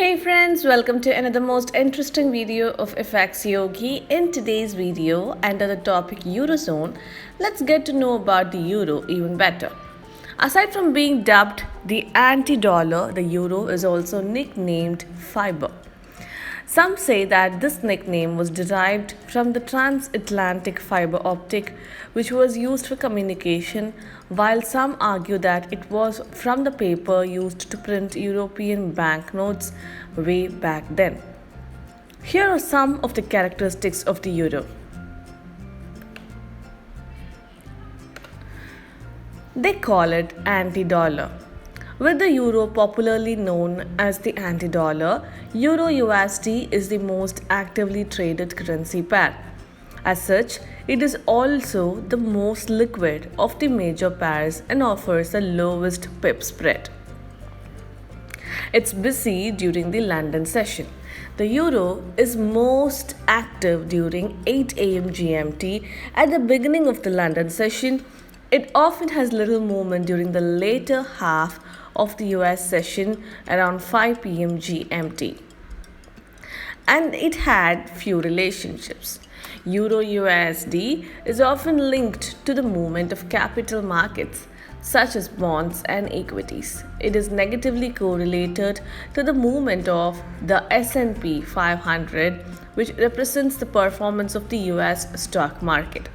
Hey friends, welcome to another most interesting video of FX Yogi. In today's video, under the topic Eurozone, let's get to know about the euro even better. Aside from being dubbed the anti-dollar, the euro is also nicknamed fiber. Some say that this nickname was derived from the transatlantic fiber optic, which was used for communication, while some argue that it was from the paper used to print European banknotes way back then. Here are some of the characteristics of the euro. They call it anti-dollar. With the euro popularly known as the anti-dollar, Euro USD is the most actively traded currency pair. As such, it is also the most liquid of the major pairs and offers the lowest pip spread. It's busy during the London session. The euro is most active during 8 am GMT at the beginning of the London session. It often has little movement during the later half of the US session around 5 pm GMT. And it had few relationships. Euro USD is often linked to the movement of capital markets such as bonds and equities. It is negatively correlated to the movement of the S&P 500, which represents the performance of the US stock market.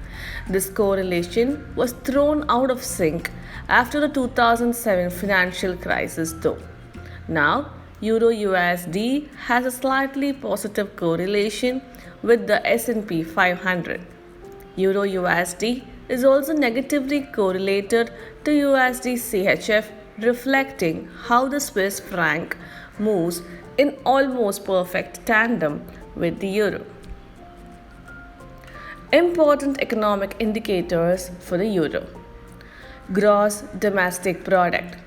This correlation was thrown out of sync after the 2007 financial crisis though. Now, Euro USD has a slightly positive correlation with the S&P 500. Euro USD is also negatively correlated to USD CHF, reflecting how the Swiss franc moves in almost perfect tandem with the euro. Important economic indicators for the euro. Gross domestic product.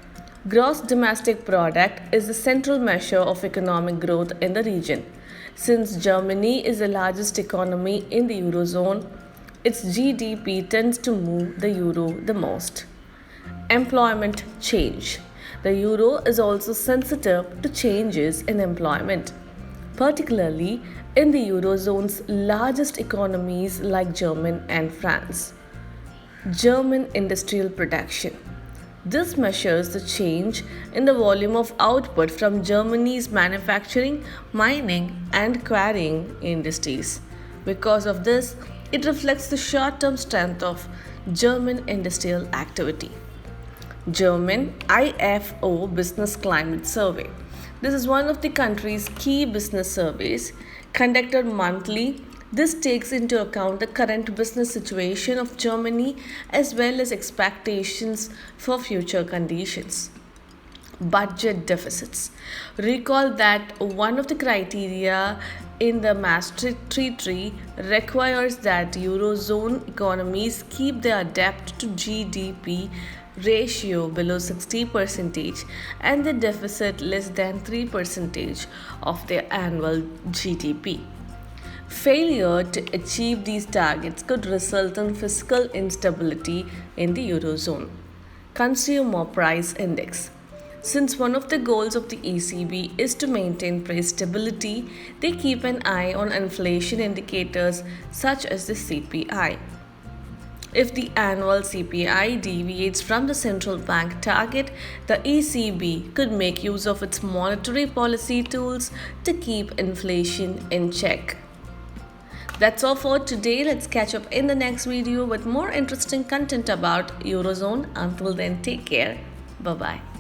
Gross domestic product is the central measure of economic growth in the region. Since Germany is the largest economy in the eurozone, its GDP tends to move the euro the most. Employment change. The euro is also sensitive to changes in employment, particularly in the eurozone's largest economies like Germany and France. German industrial production. This measures the change in the volume of output from Germany's manufacturing, mining, and quarrying industries. Because of this, it reflects the short-term strength of German industrial activity. German IFO Business Climate Survey. This is one of the country's key business surveys conducted monthly. This takes into account the current business situation of Germany as well as expectations for future conditions. Budget deficits. Recall that one of the criteria in the Maastricht Treaty requires that Eurozone economies keep their debt to GDP ratio below 60% and the deficit less than 3% of their annual GDP. Failure to achieve these targets could result in fiscal instability in the Eurozone. Consumer Price Index. Since one of the goals of the ECB is to maintain price stability, they keep an eye on inflation indicators such as the CPI. If the annual CPI deviates from the central bank target, the ECB could make use of its monetary policy tools to keep inflation in check. That's all for today. Let's catch up in the next video with more interesting content about Eurozone. Until then, take care. Bye-bye.